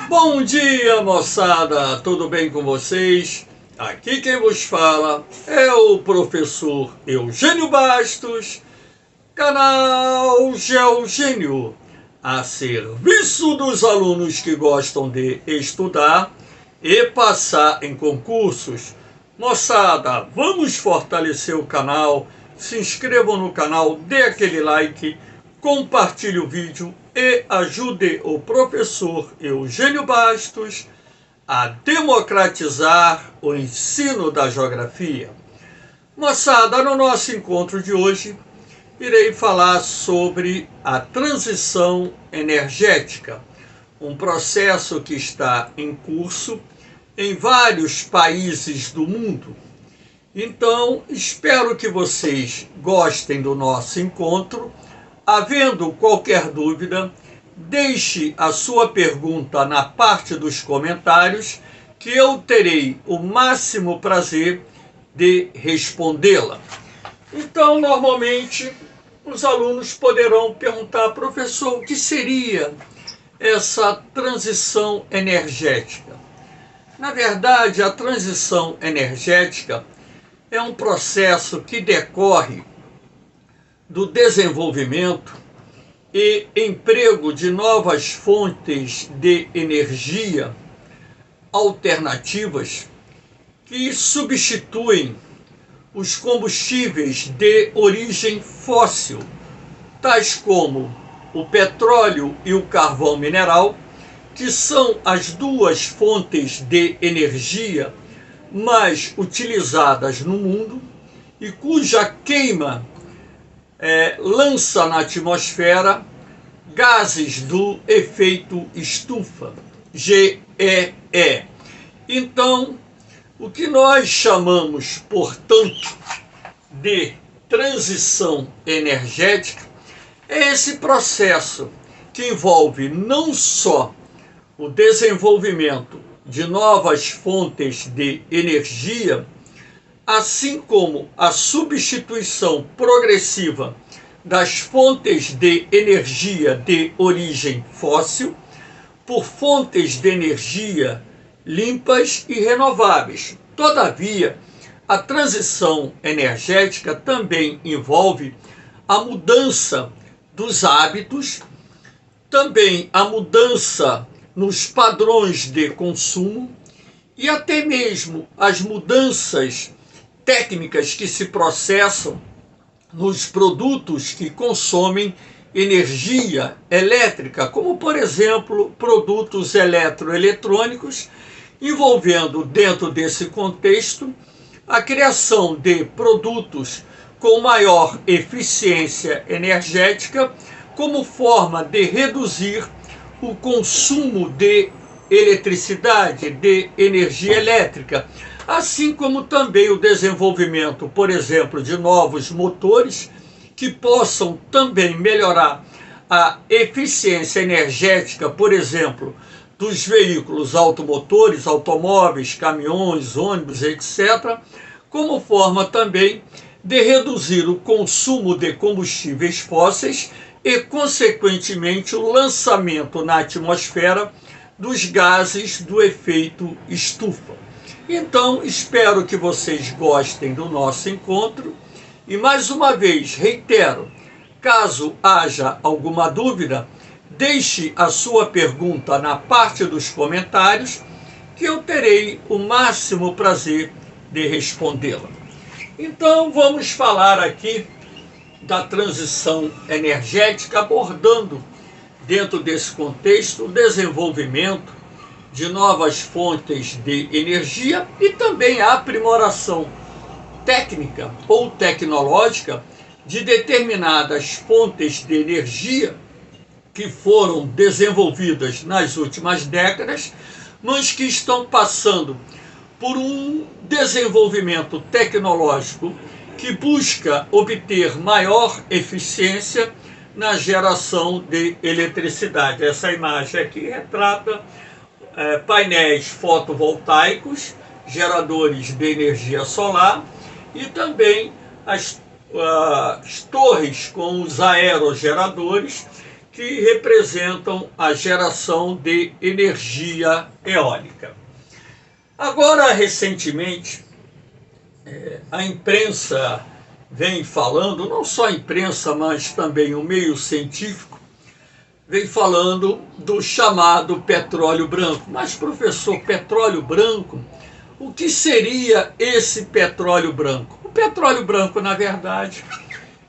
Bom dia, moçada! Tudo bem com vocês? Aqui quem vos fala é o professor Eugênio Bastos, canal Geogênio, a serviço dos alunos que gostam de estudar e passar em concursos. Moçada, vamos fortalecer o canal, se inscrevam no canal, dê aquele like, compartilhe o vídeo e ajude o professor Eugênio Bastos a democratizar o ensino da geografia. Moçada, no nosso encontro de hoje, irei falar sobre a transição energética, um processo que está em curso em vários países do mundo. Então, espero que vocês gostem do nosso encontro. Havendo qualquer dúvida, deixe a sua pergunta na parte dos comentários, que eu terei o máximo prazer de respondê-la. Então, normalmente, os alunos poderão perguntar: professor, o que seria essa transição energética? Na verdade, a transição energética é um processo que decorre do desenvolvimento e emprego de novas fontes de energia alternativas que substituem os combustíveis de origem fóssil, tais como o petróleo e o carvão mineral, que são as duas fontes de energia mais utilizadas no mundo e cuja queima lança na atmosfera gases do efeito estufa, GEE. Então, o que nós chamamos, portanto, de transição energética é esse processo que envolve não só o desenvolvimento de novas fontes de energia, assim como a substituição progressiva das fontes de energia de origem fóssil por fontes de energia limpas e renováveis. Todavia, a transição energética também envolve a mudança dos hábitos, também a mudança nos padrões de consumo e até mesmo as mudanças técnicas que se processam nos produtos que consomem energia elétrica, como, por exemplo, produtos eletroeletrônicos, envolvendo dentro desse contexto a criação de produtos com maior eficiência energética como forma de reduzir o consumo de eletricidade, de energia elétrica, assim como também o desenvolvimento, por exemplo, de novos motores que possam também melhorar a eficiência energética, por exemplo, dos veículos automotores, automóveis, caminhões, ônibus, etc., como forma também de reduzir o consumo de combustíveis fósseis e, consequentemente, o lançamento na atmosfera dos gases do efeito estufa. Então, espero que vocês gostem do nosso encontro e, mais uma vez, reitero, caso haja alguma dúvida, deixe a sua pergunta na parte dos comentários, que eu terei o máximo prazer de respondê-la. Então, vamos falar aqui da transição energética, abordando, dentro desse contexto, o desenvolvimento de novas fontes de energia e também a aprimoração técnica ou tecnológica de determinadas fontes de energia que foram desenvolvidas nas últimas décadas, mas que estão passando por um desenvolvimento tecnológico que busca obter maior eficiência na geração de eletricidade. Essa imagem aqui retrata painéis fotovoltaicos, geradores de energia solar e também as torres com os aerogeradores que representam a geração de energia eólica. Agora, recentemente, a imprensa vem falando, não só a imprensa, mas também o meio científico, vem falando do chamado petróleo branco. Mas, professor, petróleo branco, o que seria esse petróleo branco? O petróleo branco, na verdade,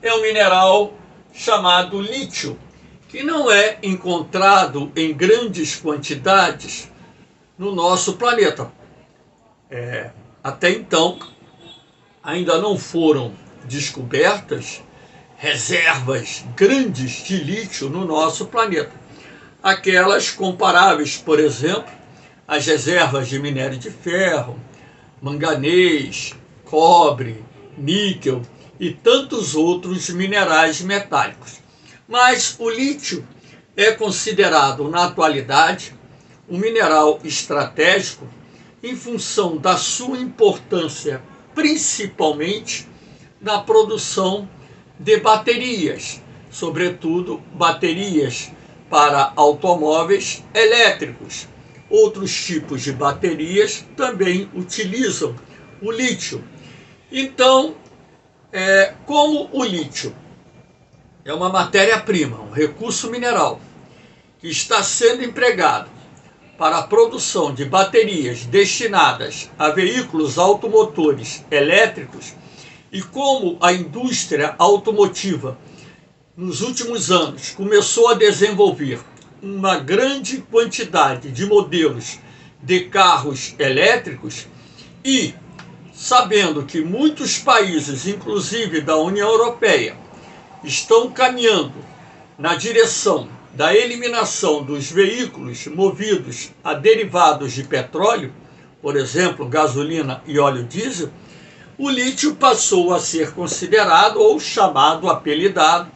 é um mineral chamado lítio, que não é encontrado em grandes quantidades no nosso planeta. Até então, ainda não foram descobertas reservas grandes de lítio no nosso planeta. Aquelas comparáveis, por exemplo, às reservas de minério de ferro, manganês, cobre, níquel e tantos outros minerais metálicos. Mas o lítio é considerado, na atualidade, um mineral estratégico em função da sua importância, principalmente na produção de baterias, sobretudo baterias para automóveis elétricos. Outros tipos de baterias também utilizam o lítio. Então, como o lítio é uma matéria-prima, um recurso mineral, que está sendo empregado para a produção de baterias destinadas a veículos automotores elétricos, e como a indústria automotiva, nos últimos anos, começou a desenvolver uma grande quantidade de modelos de carros elétricos, e sabendo que muitos países, inclusive da União Europeia, estão caminhando na direção da eliminação dos veículos movidos a derivados de petróleo, por exemplo, gasolina e óleo diesel, o lítio passou a ser considerado ou chamado, apelidado,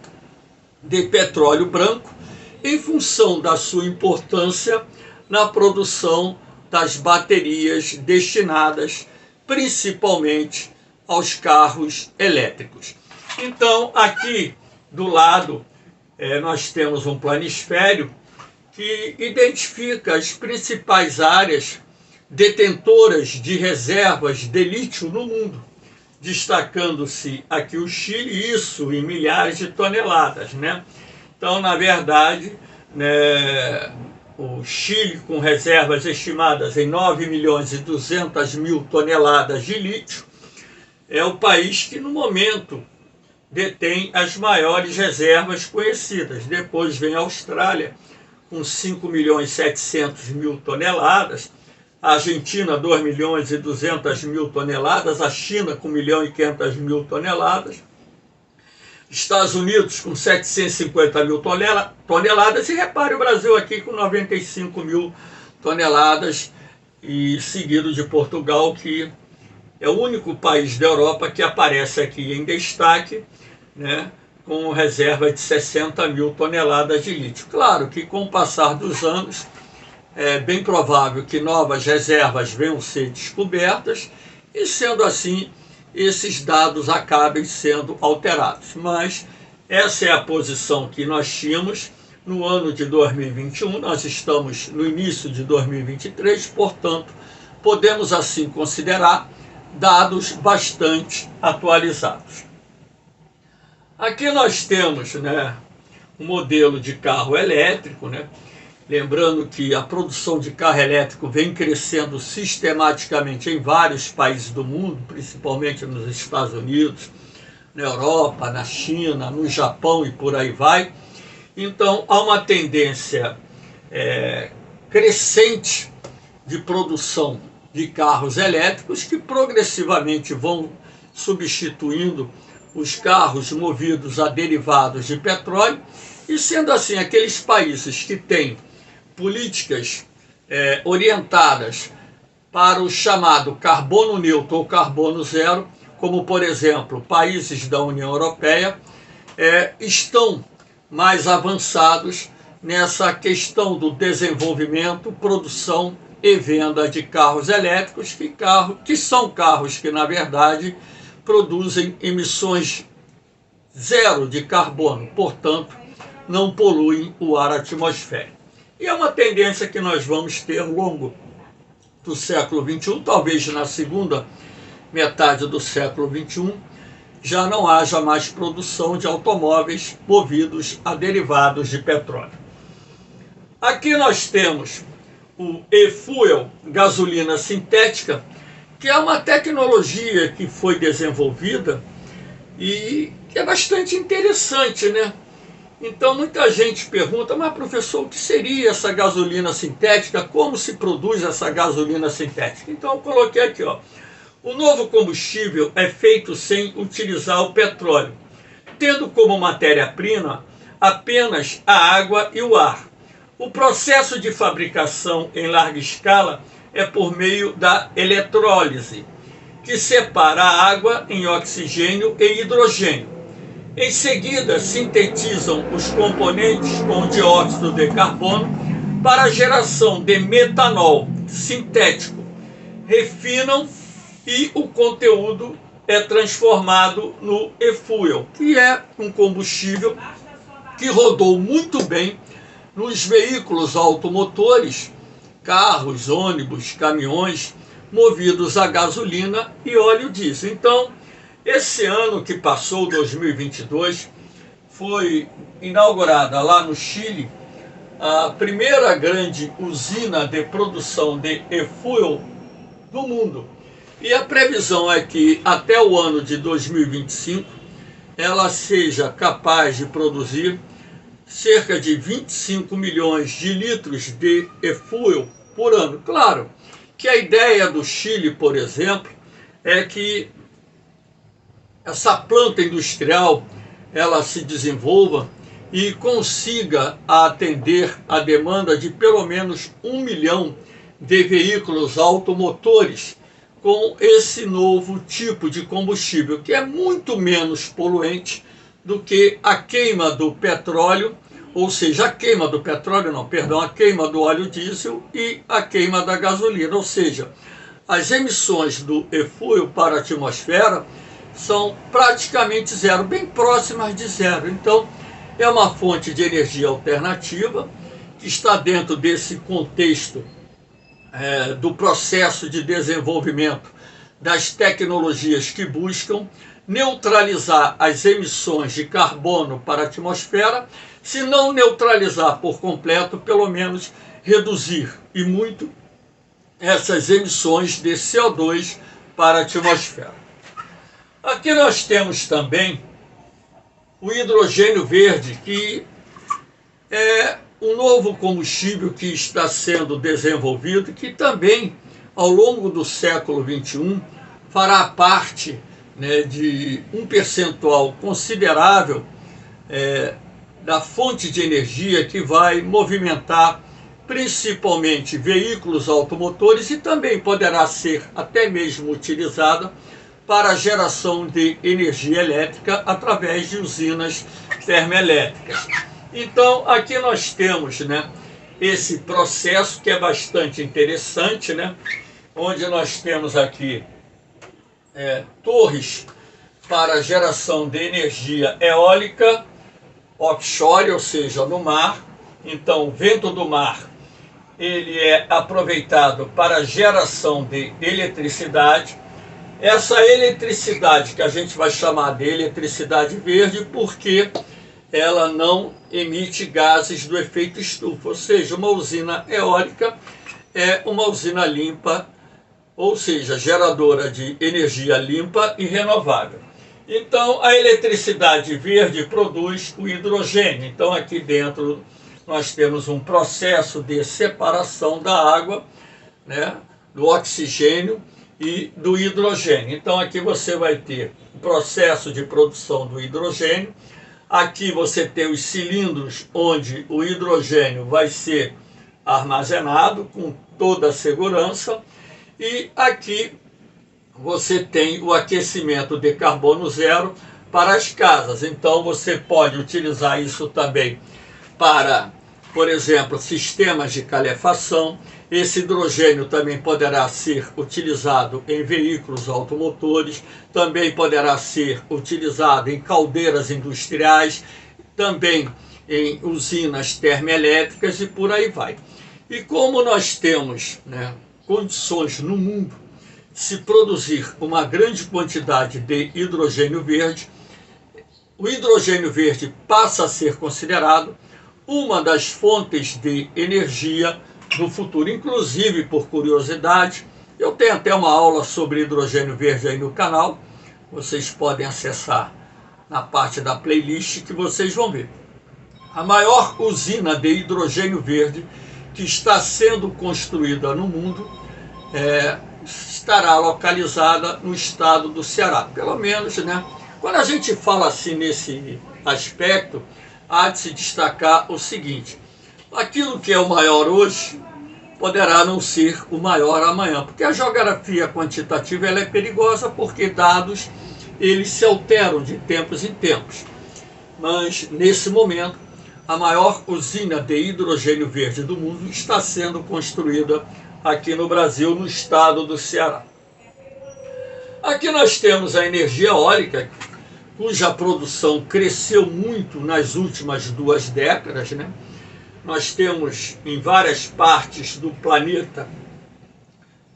de petróleo branco, em função da sua importância na produção das baterias destinadas principalmente aos carros elétricos. Então, aqui do lado, nós temos um planisfério que identifica as principais áreas detentoras de reservas de lítio no mundo, destacando-se aqui o Chile, isso em milhares de toneladas, né? Então, na verdade, o Chile, com reservas estimadas em 9.200.000 toneladas de lítio, é o país que, no momento, detém as maiores reservas conhecidas. Depois vem a Austrália, com 5.700.000 toneladas, a Argentina, 2.200.000 toneladas, a China, com 1.500.000 toneladas, Estados Unidos, com 750.000 toneladas, e repare o Brasil aqui com 95.000 toneladas, e seguido de Portugal, que é o único país da Europa que aparece aqui em destaque, né, com reserva de 60.000 toneladas de lítio. Claro que com o passar dos anos, é bem provável que novas reservas venham ser descobertas, e sendo assim, esses dados acabem sendo alterados. Mas essa é a posição que nós tínhamos no ano de 2021, nós estamos no início de 2023, portanto, podemos assim considerar dados bastante atualizados. Aqui nós temos, um modelo de carro elétrico, lembrando que a produção de carro elétrico vem crescendo sistematicamente em vários países do mundo, principalmente nos Estados Unidos, na Europa, na China, no Japão e por aí vai. Então, há uma tendência crescente de produção de carros elétricos que progressivamente vão substituindo os carros movidos a derivados de petróleo, e sendo assim, aqueles países que têm políticas orientadas para o chamado carbono neutro ou carbono zero, como por exemplo países da União Europeia, estão mais avançados nessa questão do desenvolvimento, produção e venda de carros elétricos, que são carros que, na verdade, produzem emissões zero de carbono, portanto, não poluem o ar atmosférico. E é uma tendência que nós vamos ter ao longo do século XXI, talvez na segunda metade do século XXI, já não haja mais produção de automóveis movidos a derivados de petróleo. Aqui nós temos o e-fuel, gasolina sintética, que é uma tecnologia que foi desenvolvida e que é bastante interessante, né? Então muita gente pergunta, mas professor, o que seria essa gasolina sintética? Como se produz essa gasolina sintética? Então eu coloquei aqui, ó. O novo combustível é feito sem utilizar o petróleo, tendo como matéria-prima apenas a água e o ar. O processo de fabricação em larga escala é por meio da eletrólise, que separa a água em oxigênio e hidrogênio. Em seguida, sintetizam os componentes com dióxido de carbono para a geração de metanol sintético. Refinam e o conteúdo é transformado no e-fuel, que é um combustível que rodou muito bem nos veículos automotores, carros, ônibus, caminhões, movidos a gasolina e óleo diesel. Então, esse ano que passou, 2022, foi inaugurada lá no Chile a primeira grande usina de produção de e-fuel do mundo. E a previsão é que até o ano de 2025 ela seja capaz de produzir cerca de 25 milhões de litros de e-fuel por ano. Claro que a ideia do Chile, por exemplo, é que essa planta industrial ela se desenvolva e consiga atender a demanda de pelo menos 1 milhão de veículos automotores com esse novo tipo de combustível, que é muito menos poluente do que a queima do petróleo, ou seja, a queima do petróleo, não, perdão, a queima do óleo diesel e a queima da gasolina, ou seja, as emissões do e-fuel para a atmosfera são praticamente zero, bem próximas de zero. Então, é uma fonte de energia alternativa que está dentro desse contexto do processo de desenvolvimento das tecnologias que buscam neutralizar as emissões de carbono para a atmosfera, se não neutralizar por completo, pelo menos reduzir e muito essas emissões de CO2 para a atmosfera. Aqui nós temos também o hidrogênio verde, que é um novo combustível que está sendo desenvolvido, que também, ao longo do século XXI, fará parte, né, de um percentual considerável da fonte de energia que vai movimentar principalmente veículos automotores e também poderá ser até mesmo utilizada para a geração de energia elétrica através de usinas termoelétricas. Então, aqui nós temos, né, esse processo que é bastante interessante, né, onde nós temos aqui torres para geração de energia eólica offshore, ou seja, no mar. Então, o vento do mar ele é aproveitado para a geração de eletricidade. Essa eletricidade que a gente vai chamar de eletricidade verde, porque ela não emite gases do efeito estufa, ou seja, uma usina eólica é uma usina limpa, ou seja, geradora de energia limpa e renovável. Então, a eletricidade verde produz o hidrogênio. Então, aqui dentro nós temos um processo de separação da água, né, do oxigênio e do hidrogênio. Então, aqui você vai ter o processo de produção do hidrogênio. Aqui você tem os cilindros onde o hidrogênio vai ser armazenado com toda a segurança. E aqui você tem o aquecimento de carbono zero para as casas. Então você pode utilizar isso também para, por exemplo, sistemas de calefação. Esse hidrogênio também poderá ser utilizado em veículos automotores, também poderá ser utilizado em caldeiras industriais, também em usinas termoelétricas e por aí vai. E como nós temos, né, condições no mundo de se produzir uma grande quantidade de hidrogênio verde, o hidrogênio verde passa a ser considerado uma das fontes de energia do futuro. Inclusive, por curiosidade, eu tenho até uma aula sobre hidrogênio verde aí no canal, vocês podem acessar na parte da playlist que vocês vão ver. A maior usina de hidrogênio verde que está sendo construída no mundo estará localizada no estado do Ceará. Pelo menos, né? Quando a gente fala assim nesse aspecto, há de se destacar o seguinte: aquilo que é o maior hoje poderá não ser o maior amanhã, porque a geografia quantitativa ela é perigosa, porque dados eles se alteram de tempos em tempos. Mas nesse momento, a maior usina de hidrogênio verde do mundo está sendo construída aqui no Brasil, no estado do Ceará. Aqui nós temos a energia eólica, cuja produção cresceu muito nas últimas 2 décadas, né? Nós temos em várias partes do planeta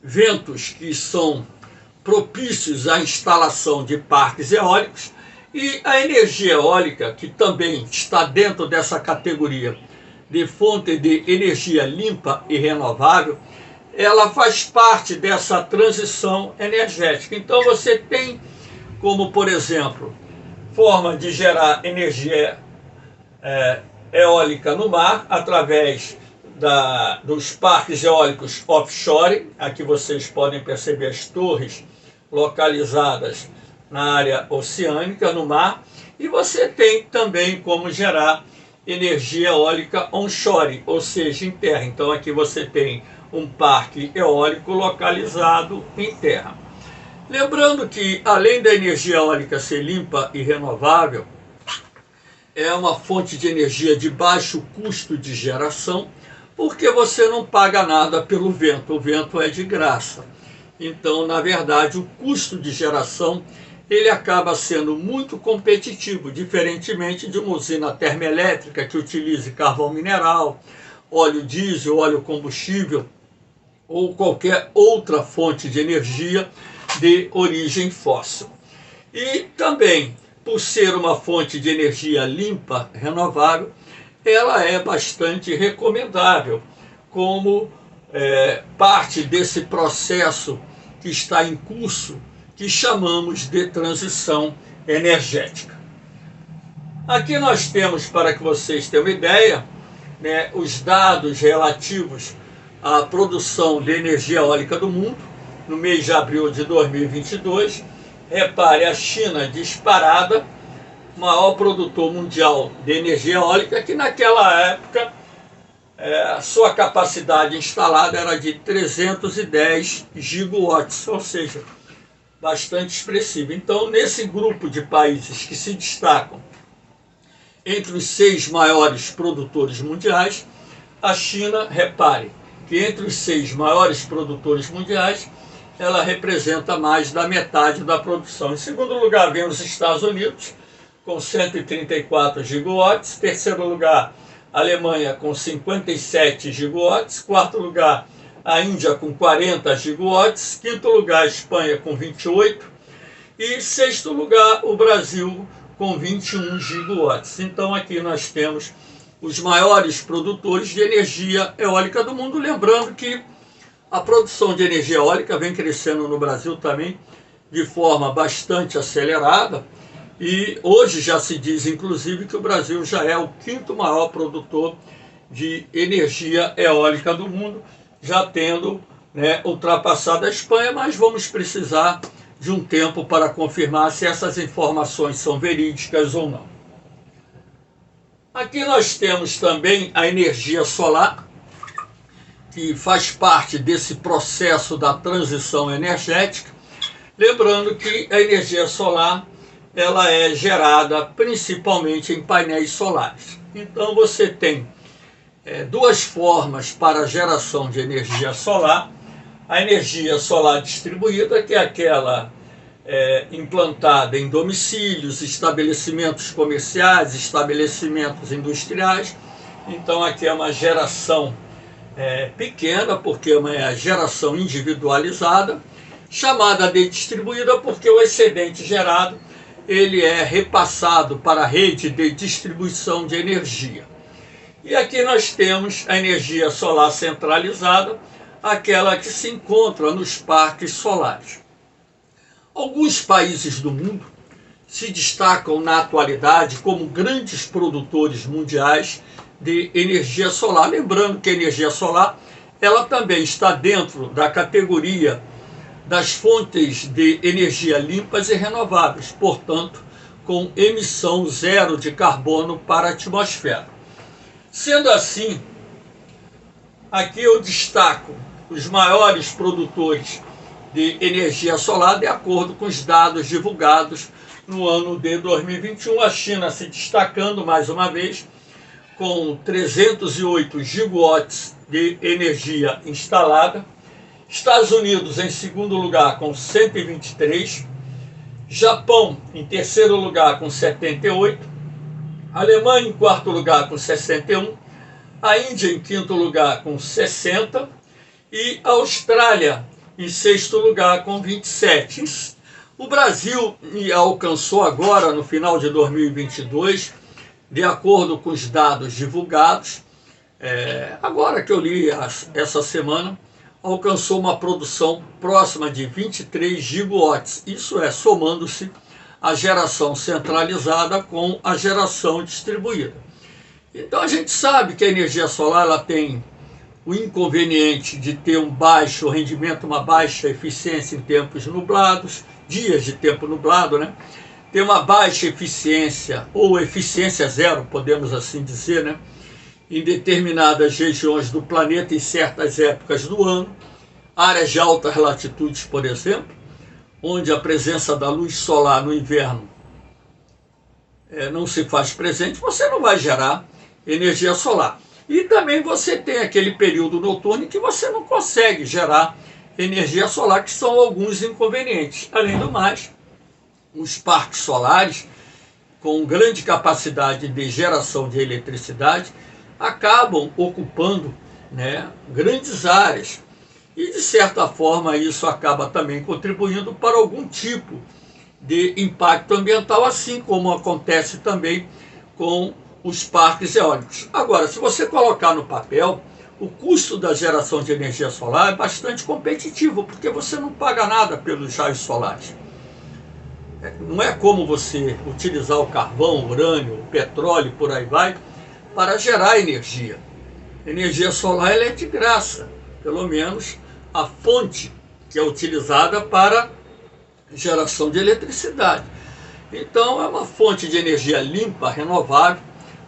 ventos que são propícios à instalação de parques eólicos, e a energia eólica, que também está dentro dessa categoria de fonte de energia limpa e renovável, ela faz parte dessa transição energética. Então você tem como, por exemplo, forma de gerar energia eólica no mar, através dos parques eólicos offshore. Aqui vocês podem perceber as torres localizadas na área oceânica, no mar. E você tem também como gerar energia eólica onshore, ou seja, em terra. Então aqui você tem um parque eólico localizado em terra. Lembrando que, além da energia eólica ser limpa e renovável, é uma fonte de energia de baixo custo de geração, porque você não paga nada pelo vento, o vento é de graça. Então, na verdade, o custo de geração ele acaba sendo muito competitivo, diferentemente de uma usina termoelétrica que utilize carvão mineral, óleo diesel, óleo combustível ou qualquer outra fonte de energia de origem fóssil. E também, por ser uma fonte de energia limpa, renovável, ela é bastante recomendável como parte desse processo que está em curso, que chamamos de transição energética. Aqui nós temos, para que vocês tenham uma ideia, né, os dados relativos à produção de energia eólica do mundo, no mês de abril de 2022. Repare, a China disparada, maior produtor mundial de energia eólica, que naquela época a sua capacidade instalada era de 310 gigawatts, ou seja, bastante expressivo. Então, nesse grupo de países que se destacam entre os 6 maiores produtores mundiais, a China, repare, que entre os 6 maiores produtores mundiais, ela representa mais da metade da produção. Em segundo lugar, vem os Estados Unidos, com 134 gigawatts. Terceiro lugar, a Alemanha, com 57 gigawatts. Quarto lugar, a Índia, com 40 gigawatts. Quinto lugar, a Espanha, com 28. E sexto lugar, o Brasil, com 21 gigawatts. Então, aqui nós temos os maiores produtores de energia eólica do mundo. Lembrando que a produção de energia eólica vem crescendo no Brasil também de forma bastante acelerada, e hoje já se diz, inclusive, que o Brasil já é o 5º maior produtor de energia eólica do mundo, já tendo ultrapassado a Espanha, mas vamos precisar de um tempo para confirmar se essas informações são verídicas ou não. Aqui nós temos também a energia solar, que faz parte desse processo da transição energética. Lembrando que a energia solar ela é gerada principalmente em painéis solares. Então você tem 2 formas para a geração de energia solar. A energia solar distribuída, que é aquela implantada em domicílios, estabelecimentos comerciais, estabelecimentos industriais. Então aqui é uma geração pequena, porque é uma geração individualizada, chamada de distribuída porque o excedente gerado ele é repassado para a rede de distribuição de energia. E aqui nós temos a energia solar centralizada, aquela que se encontra nos parques solares. Alguns países do mundo se destacam na atualidade como grandes produtores mundiais de energia solar. Lembrando que a energia solar ela também está dentro da categoria das fontes de energia limpas e renováveis, portanto, com emissão zero de carbono para a atmosfera. Sendo assim, aqui eu destaco os maiores produtores de energia solar de acordo com os dados divulgados no ano de 2021. A China se destacando mais uma vez com 308 gigawatts de energia instalada. Estados Unidos em segundo lugar com 123. Japão em terceiro lugar com 78. Alemanha em quarto lugar com 61. A Índia em quinto lugar com 60. E a Austrália em sexto lugar com 27. O Brasil alcançou agora, no final de 2022, de acordo com os dados divulgados, agora que eu li essa semana, alcançou uma produção próxima de 23 gigawatts. Isso é, somando-se a geração centralizada com a geração distribuída. Então a gente sabe que a energia solar ela tem o inconveniente de ter um baixo rendimento, uma baixa eficiência em tempos nublados, dias de tempo nublado, né? Tem uma baixa eficiência, ou eficiência zero, podemos assim dizer, né? Em determinadas regiões do planeta em certas épocas do ano, áreas de altas latitudes, por exemplo, onde a presença da luz solar no inverno não se faz presente, você não vai gerar energia solar. E também você tem aquele período noturno em que você não consegue gerar energia solar, que são alguns inconvenientes. Além do mais, os parques solares, com grande capacidade de geração de eletricidade, acabam ocupando, né, grandes áreas. E, de certa forma, isso acaba também contribuindo para algum tipo de impacto ambiental, assim como acontece também com os parques eólicos. Agora, se você colocar no papel, o custo da geração de energia solar é bastante competitivo, porque você não paga nada pelos raios solares. Não é como você utilizar o carvão, o urânio, o petróleo, por aí vai, para gerar energia. Energia solar ela é de graça, pelo menos a fonte que é utilizada para geração de eletricidade. Então é uma fonte de energia limpa, renovável,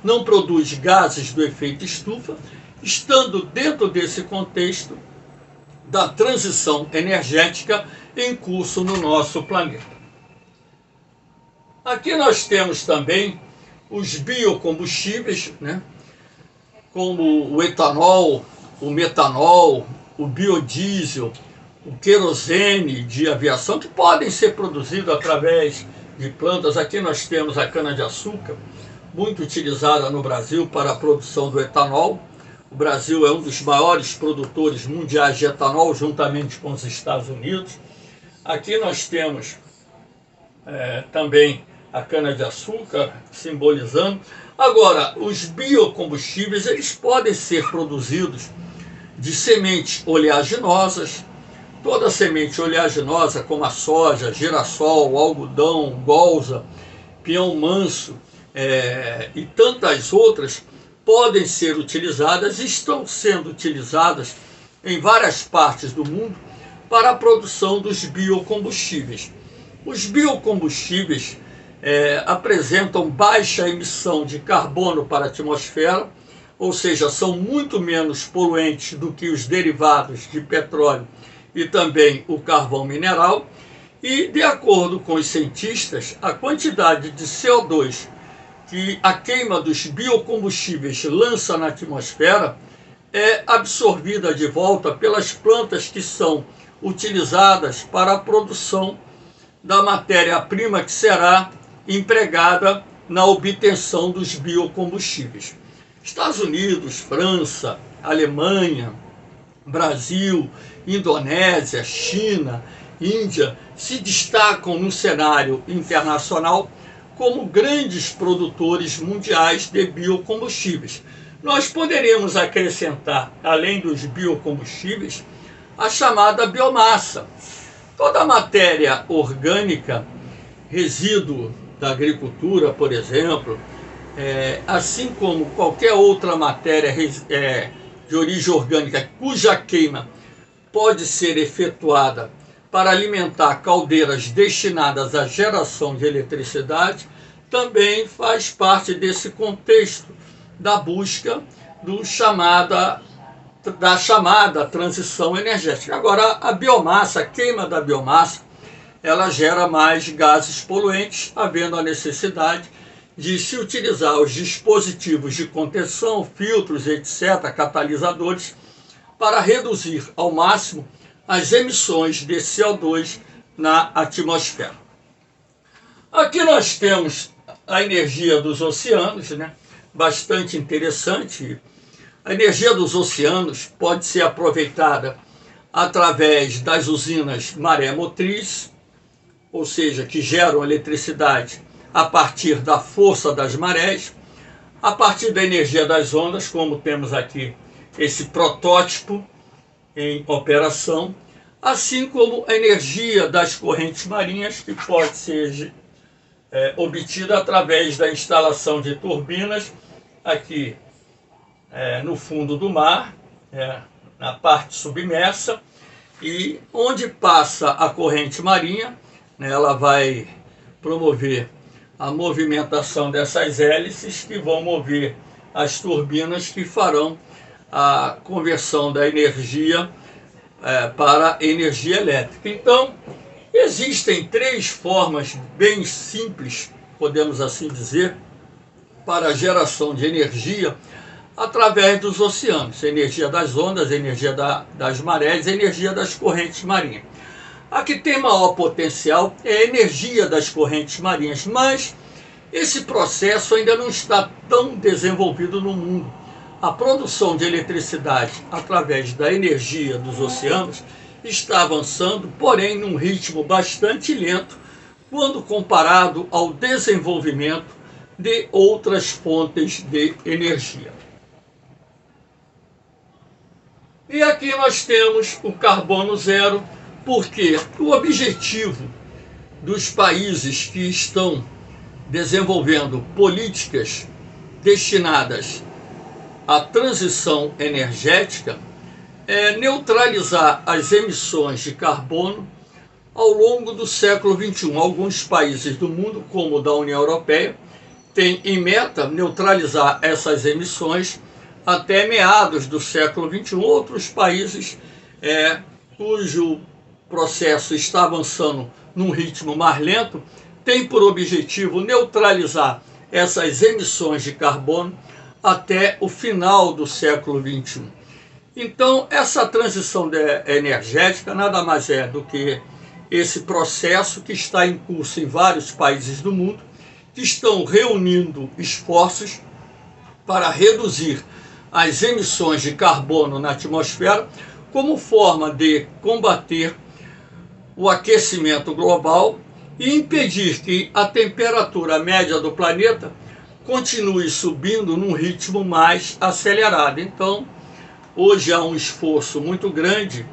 não produz gases do efeito estufa, estando dentro desse contexto da transição energética em curso no nosso planeta. Aqui nós temos também os biocombustíveis, né? Como o etanol, o metanol, o biodiesel, o querosene de aviação, que podem ser produzidos através de plantas. Aqui nós temos a cana-de-açúcar, muito utilizada no Brasil para a produção do etanol. O Brasil é um dos maiores produtores mundiais de etanol, juntamente com os Estados Unidos. Aqui nós temos também a cana-de-açúcar, simbolizando. Agora, os biocombustíveis, eles podem ser produzidos de sementes oleaginosas. Toda semente oleaginosa, como a soja, girassol, algodão, colza, pinhão manso, e tantas outras, podem ser utilizadas e estão sendo utilizadas em várias partes do mundo para a produção dos biocombustíveis. Os biocombustíveis apresentam baixa emissão de carbono para a atmosfera, ou seja, são muito menos poluentes do que os derivados de petróleo e também o carvão mineral. E, de acordo com os cientistas, a quantidade de CO2 que a queima dos biocombustíveis lança na atmosfera é absorvida de volta pelas plantas que são utilizadas para a produção da matéria-prima que será empregada na obtenção dos biocombustíveis. Estados Unidos, França, Alemanha, Brasil, Indonésia, China, Índia se destacam no cenário internacional como grandes produtores mundiais de biocombustíveis. Nós poderemos acrescentar, além dos biocombustíveis, a chamada biomassa. Toda matéria orgânica, resíduo da agricultura, por exemplo, assim como qualquer outra matéria de origem orgânica cuja queima pode ser efetuada para alimentar caldeiras destinadas à geração de eletricidade, também faz parte desse contexto da busca da chamada transição energética. Agora, a biomassa, a queima da biomassa, ela gera mais gases poluentes, havendo a necessidade de se utilizar os dispositivos de contenção, filtros, etc., catalisadores, para reduzir ao máximo as emissões de CO2 na atmosfera. Aqui nós temos a energia dos oceanos, né? Bastante interessante. A energia dos oceanos pode ser aproveitada através das usinas maremotriz, ou seja, que geram eletricidade a partir da força das marés, a partir da energia das ondas, como temos aqui esse protótipo em operação, assim como a energia das correntes marinhas, que pode ser obtida através da instalação de turbinas aqui no fundo do mar, na parte submersa, e onde passa a corrente marinha, ela vai promover a movimentação dessas hélices que vão mover as turbinas que farão a conversão da energia para energia elétrica. Então, existem três formas bem simples, podemos assim dizer, para a geração de energia através dos oceanos: a energia das ondas, a energia das marés, a energia das correntes marinhas. A que tem maior potencial é a energia das correntes marinhas, mas esse processo ainda não está tão desenvolvido no mundo. A produção de eletricidade através da energia dos oceanos está avançando, porém num ritmo bastante lento quando comparado ao desenvolvimento de outras fontes de energia. E aqui nós temos o carbono zero, porque o objetivo dos países que estão desenvolvendo políticas destinadas à transição energética é neutralizar as emissões de carbono ao longo do século XXI. Alguns países do mundo, como o da União Europeia, têm em meta neutralizar essas emissões até meados do século XXI. Outros países cujo processo está avançando num ritmo mais lento têm por objetivo neutralizar essas emissões de carbono até o final do século XXI. Então, essa transição energética nada mais é do que esse processo que está em curso em vários países do mundo, que estão reunindo esforços para reduzir as emissões de carbono na atmosfera como forma de combater o aquecimento global e impedir que a temperatura média do planeta continue subindo num ritmo mais acelerado. Então, hoje há um esforço muito grande,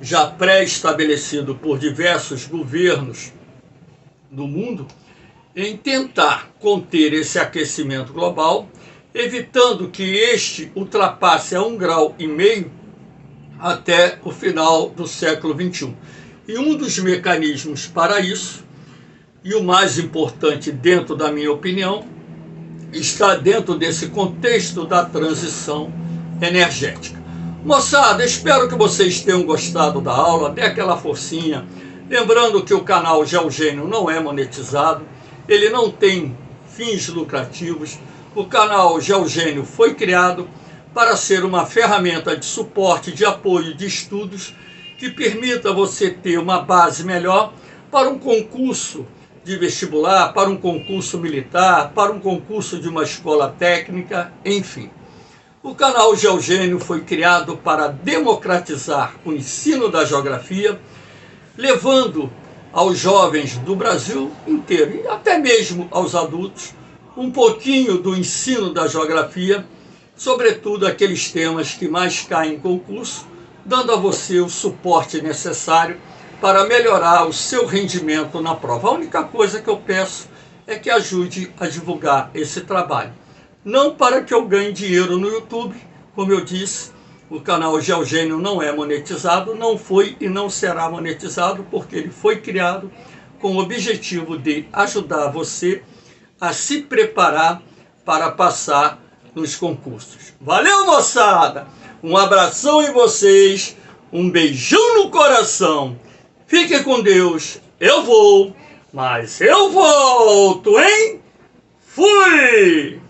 já pré-estabelecido por diversos governos do mundo, em tentar conter esse aquecimento global, evitando que este ultrapasse a 1,5 grau até o final do século XXI. E um dos mecanismos para isso, e o mais importante dentro da minha opinião, está dentro desse contexto da transição energética. Moçada, espero que vocês tenham gostado da aula, dê aquela forcinha. Lembrando que o canal Geogênio não é monetizado, ele não tem fins lucrativos. O canal Geogênio foi criado para ser uma ferramenta de suporte, de apoio, de estudos, que permita você ter uma base melhor para um concurso de vestibular, para um concurso militar, para um concurso de uma escola técnica, enfim. O canal Geogênio foi criado para democratizar o ensino da geografia, levando aos jovens do Brasil inteiro, e até mesmo aos adultos, um pouquinho do ensino da geografia, sobretudo aqueles temas que mais caem em concurso, dando a você o suporte necessário para melhorar o seu rendimento na prova. A única coisa que eu peço é que ajude a divulgar esse trabalho. Não para que eu ganhe dinheiro no YouTube, como eu disse, o canal Geogênio não é monetizado, não foi e não será monetizado, porque ele foi criado com o objetivo de ajudar você a se preparar para passar nos concursos. Valeu, moçada! Um abração em vocês, um beijão no coração. Fiquem com Deus, eu vou, mas eu volto, hein? Fui!